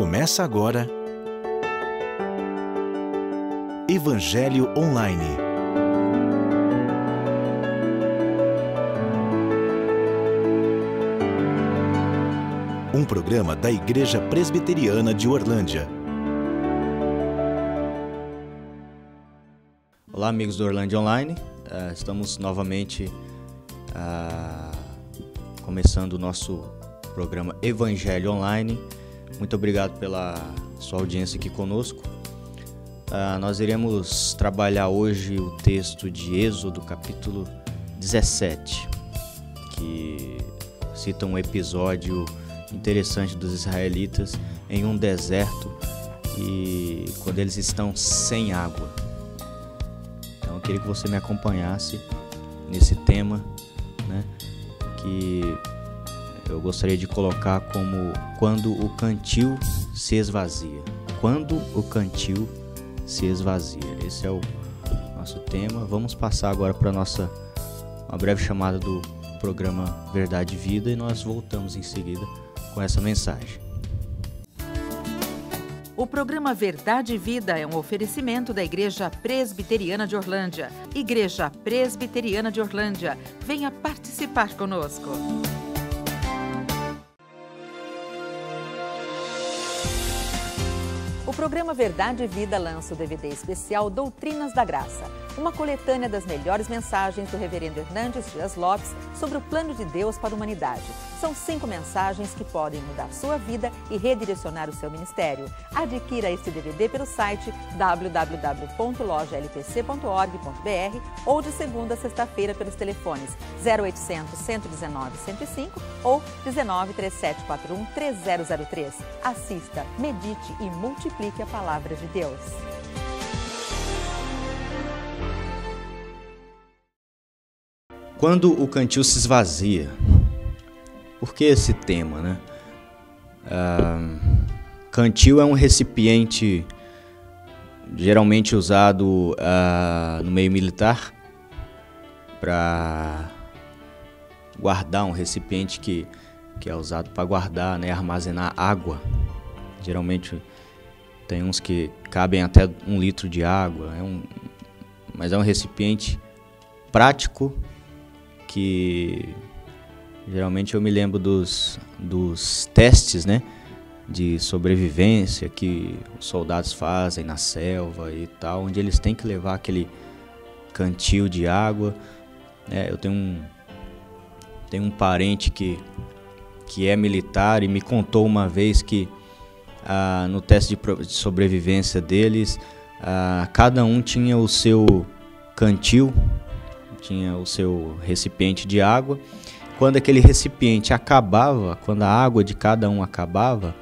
Começa agora Evangelho Online. Um programa da Igreja Presbiteriana de Orlândia. Olá, amigos do Orlândia Online. Estamos novamente começando o nosso programa Evangelho Online. Muito obrigado pela sua audiência aqui conosco. Nós iremos trabalhar hoje o texto de Êxodo, capítulo 17, que cita um episódio interessante dos israelitas em um deserto e quando eles estão sem água. Então eu queria que você me acompanhasse nesse tema, né, que eu gostaria de colocar como quando o cantil se esvazia. Quando o cantil se esvazia. Esse é o nosso tema. Vamos passar agora para uma breve chamada do programa Verdade e Vida e nós voltamos em seguida com essa mensagem. O programa Verdade e Vida é um oferecimento da Igreja Presbiteriana de Orlândia. Igreja Presbiteriana de Orlândia. Venha participar conosco. O programa Verdade e Vida lança o DVD especial Doutrinas da Graça, uma coletânea das melhores mensagens do reverendo Hernandes Dias Lopes sobre o plano de Deus para a humanidade. São 5 mensagens que podem mudar sua vida e redirecionar o seu ministério. Adquira este DVD pelo site www.lojalpc.org.br ou de segunda a sexta-feira pelos telefones 0800 119 105 ou 19 3741 3003. Assista, medite e multiplique a palavra de Deus. Quando o cantil se esvazia. Por que esse tema, né? Cantil é um recipiente geralmente usado no meio militar para guardar, um recipiente que é usado para guardar, né, armazenar água. Geralmente tem uns que cabem até 1 litro de água, mas é um recipiente prático que geralmente eu me lembro dos testes, né, de sobrevivência que os soldados fazem na selva e tal, onde eles têm que levar aquele cantil de água. Eu tenho um parente que é militar e me contou uma vez que no teste de sobrevivência deles, cada um tinha o seu cantil, tinha o seu recipiente de água. Quando aquele recipiente acabava, quando a água de cada um acabava,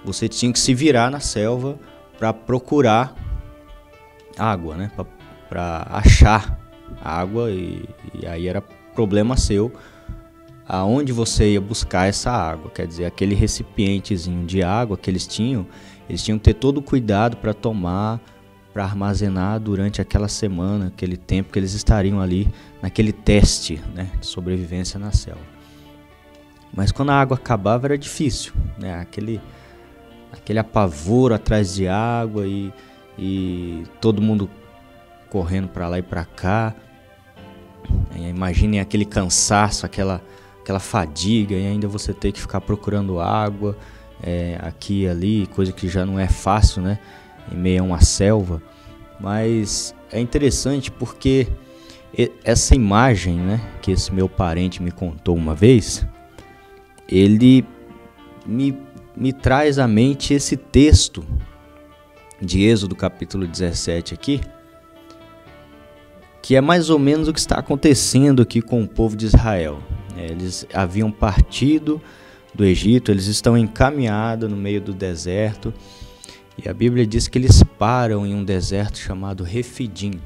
você tinha que se virar na selva para procurar água, né? Para achar água e aí era problema seu aonde você ia buscar essa água. Quer dizer, aquele recipientezinho de água que eles tinham que ter todo o cuidado para tomar, para armazenar durante aquela semana, aquele tempo que eles estariam ali naquele teste, né, de sobrevivência na selva. Mas quando a água acabava era difícil, né, aquele apavoro atrás de água e todo mundo correndo para lá e para cá. Imaginem aquele cansaço, aquela fadiga e ainda você ter que ficar procurando água aqui e ali, coisa que já não é fácil, né, em meio a uma selva. Mas é interessante porque essa imagem, né, que esse meu parente me contou uma vez, ele me traz à mente esse texto de Êxodo capítulo 17 aqui, que é mais ou menos o que está acontecendo aqui com o povo de Israel. Eles haviam partido do Egito, eles estão encaminhados no meio do deserto, e a Bíblia diz que eles param em um deserto chamado Refidim.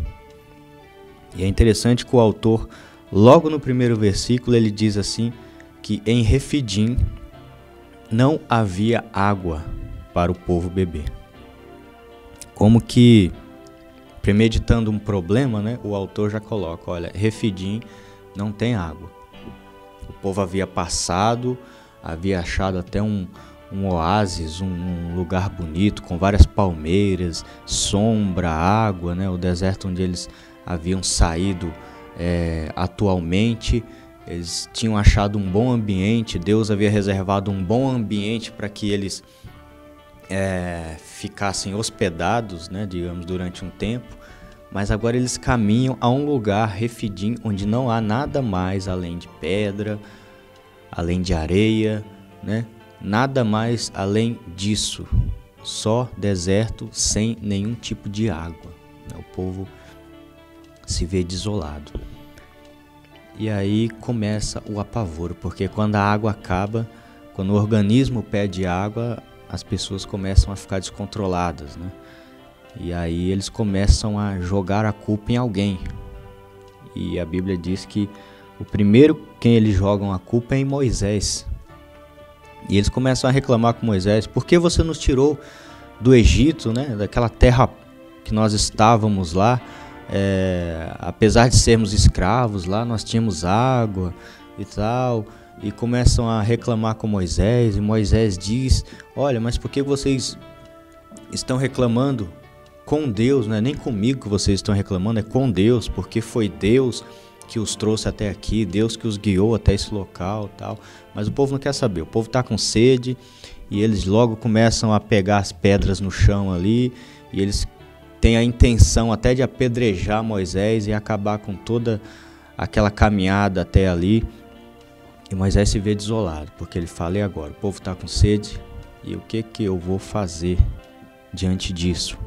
E é interessante que o autor, logo no primeiro versículo, ele diz assim, que em Refidim não havia água para o povo beber. Como que, premeditando um problema, né, o autor já coloca, olha, Refidim não tem água. O povo havia passado, havia achado até um um oásis, um lugar bonito, com várias palmeiras, sombra, água, né? O deserto onde eles haviam saído atualmente. Eles tinham achado um bom ambiente, Deus havia reservado um bom ambiente para que eles ficassem hospedados, né, digamos, durante um tempo. Mas agora eles caminham a um lugar, Refidim, onde não há nada mais além de pedra, além de areia, né? Nada mais além disso. Só deserto sem nenhum tipo de água. O povo se vê desolado. E aí começa o apavoro, porque quando a água acaba, quando o organismo pede água, as pessoas começam a ficar descontroladas, né? E aí eles começam a jogar a culpa em alguém. E a Bíblia diz que o primeiro quem eles jogam a culpa é em Moisés. E eles começam a reclamar com Moisés: por que você nos tirou do Egito, né? Daquela terra que nós estávamos lá? Apesar de sermos escravos lá, nós tínhamos água e tal. E começam a reclamar com Moisés. E Moisés diz: olha, mas por que vocês estão reclamando com Deus? Não é nem comigo que vocês estão reclamando, é com Deus, porque foi Deus que os trouxe até aqui, Deus que os guiou até esse local, tal. Mas o povo não quer saber, o povo está com sede e eles logo começam a pegar as pedras no chão ali, e eles têm a intenção até de apedrejar Moisés e acabar com toda aquela caminhada até ali. E Moisés se vê desolado, porque ele fala: e agora? O povo está com sede, e o que eu vou fazer diante disso?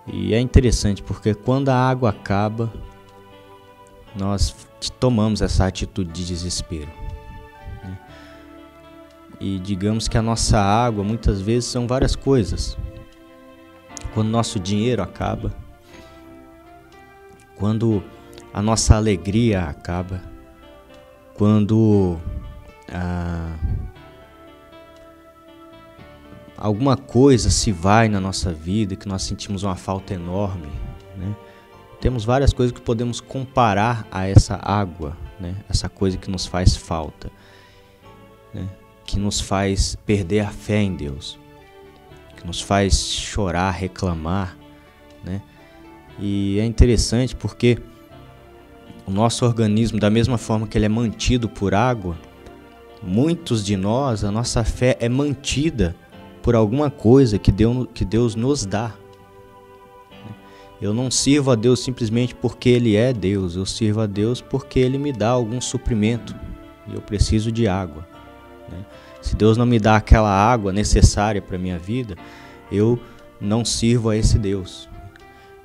E é interessante porque quando a água acaba, nós tomamos essa atitude de desespero, né? E digamos que a nossa água muitas vezes são várias coisas. Quando nosso dinheiro acaba, quando a nossa alegria acaba, quando alguma coisa se vai na nossa vida que nós sentimos uma falta enorme, né? Temos várias coisas que podemos comparar a essa água, né? Essa coisa que nos faz falta, né? Que nos faz perder a fé em Deus, que nos faz chorar, reclamar, né? E é interessante porque o nosso organismo, da mesma forma que ele é mantido por água, muitos de nós, a nossa fé é mantida por alguma coisa que Deus nos dá. Eu não sirvo a Deus simplesmente porque Ele é Deus, eu sirvo a Deus porque Ele me dá algum suprimento e eu preciso de água, né? Se Deus não me dá aquela água necessária para a minha vida, eu não sirvo a esse Deus.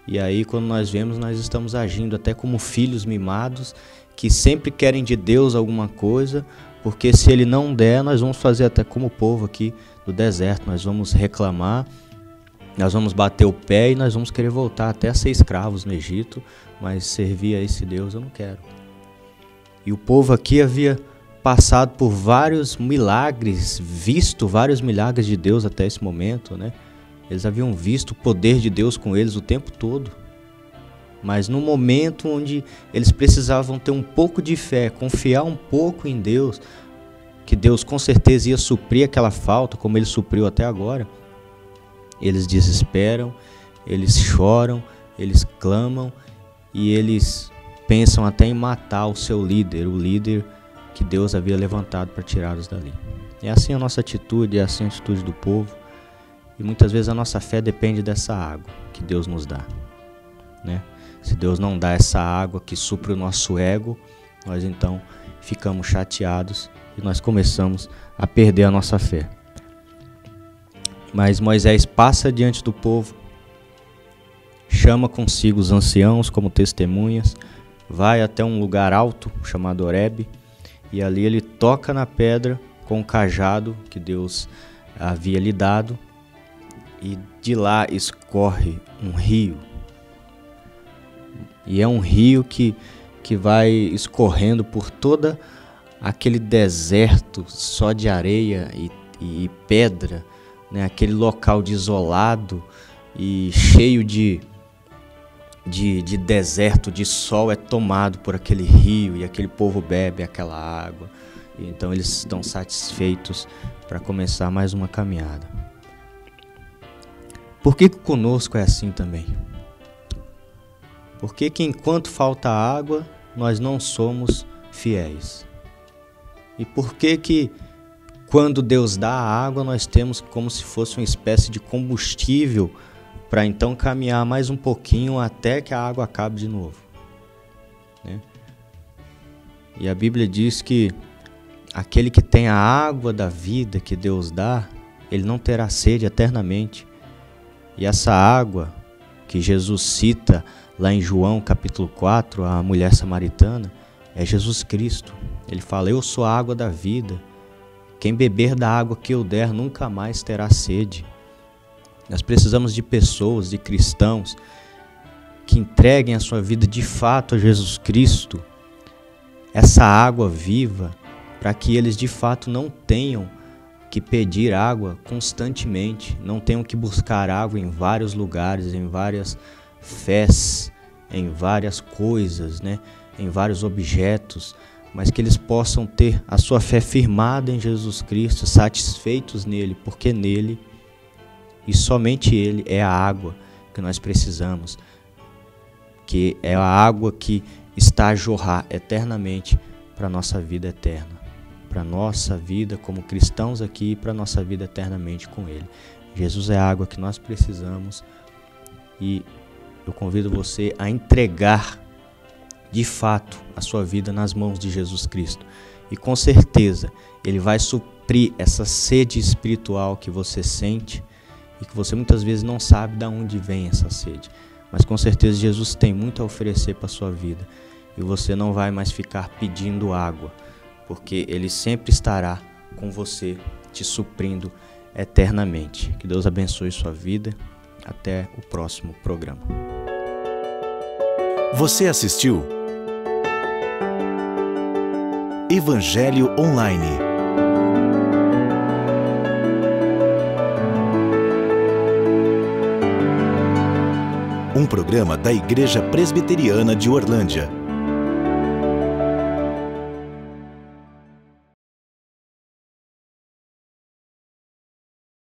E aí, quando nós vemos, nós estamos agindo até como filhos mimados que sempre querem de Deus alguma coisa, porque se Ele não der, nós vamos fazer até como o povo aqui do deserto, nós vamos reclamar, nós vamos bater o pé e nós vamos querer voltar até a ser escravos no Egito, mas servir a esse Deus eu não quero. E o povo aqui havia passado por vários milagres, visto vários milagres de Deus até esse momento, né? Eles haviam visto o poder de Deus com eles o tempo todo. Mas no momento onde eles precisavam ter um pouco de fé, confiar um pouco em Deus, que Deus com certeza ia suprir aquela falta, como Ele supriu até agora, eles desesperam, eles choram, eles clamam e eles pensam até em matar o seu líder, o líder que Deus havia levantado para tirá-los dali. É assim a nossa atitude, é assim a atitude do povo. E muitas vezes a nossa fé depende dessa água que Deus nos dá, né? Se Deus não dá essa água que supre o nosso ego, nós então ficamos chateados e nós começamos a perder a nossa fé. Mas Moisés passa diante do povo, chama consigo os anciãos como testemunhas, vai até um lugar alto chamado Horebe, e ali ele toca na pedra com o cajado que Deus havia lhe dado, e de lá escorre um rio. E é um rio que vai escorrendo por todo aquele deserto só de areia e pedra, né? Aquele local desolado e cheio de deserto, de sol, é tomado por aquele rio, e aquele povo bebe aquela água. E então eles estão satisfeitos para começar mais uma caminhada. Por que conosco é assim também? Por que enquanto falta água, nós não somos fiéis? E por que quando Deus dá a água, nós temos como se fosse uma espécie de combustível para então caminhar mais um pouquinho até que a água acabe de novo? Né? E a Bíblia diz que aquele que tem a água da vida que Deus dá, ele não terá sede eternamente. E essa água que Jesus cita lá em João capítulo 4, a mulher samaritana, é Jesus Cristo. Ele fala: eu sou a água da vida. Quem beber da água que eu der nunca mais terá sede. Nós precisamos de pessoas, de cristãos, que entreguem a sua vida de fato a Jesus Cristo, essa água viva, para que eles de fato não tenham que pedir água constantemente, não tenham que buscar água em vários lugares, em várias fés, em várias coisas, né? Em vários objetos, mas que eles possam ter a sua fé firmada em Jesus Cristo, satisfeitos nele, porque nele e somente ele é a água que nós precisamos, que é a água que está a jorrar eternamente para a nossa vida eterna, para a nossa vida como cristãos aqui e para a nossa vida eternamente com Ele. Jesus é a água que nós precisamos e eu convido você a entregar de fato a sua vida nas mãos de Jesus Cristo. E com certeza Ele vai suprir essa sede espiritual que você sente e que você muitas vezes não sabe de onde vem essa sede. Mas com certeza Jesus tem muito a oferecer para a sua vida e você não vai mais ficar pedindo água, porque Ele sempre estará com você, te suprindo eternamente. Que Deus abençoe sua vida. Até o próximo programa. Você assistiu Evangelho Online. Um programa da Igreja Presbiteriana de Orlândia.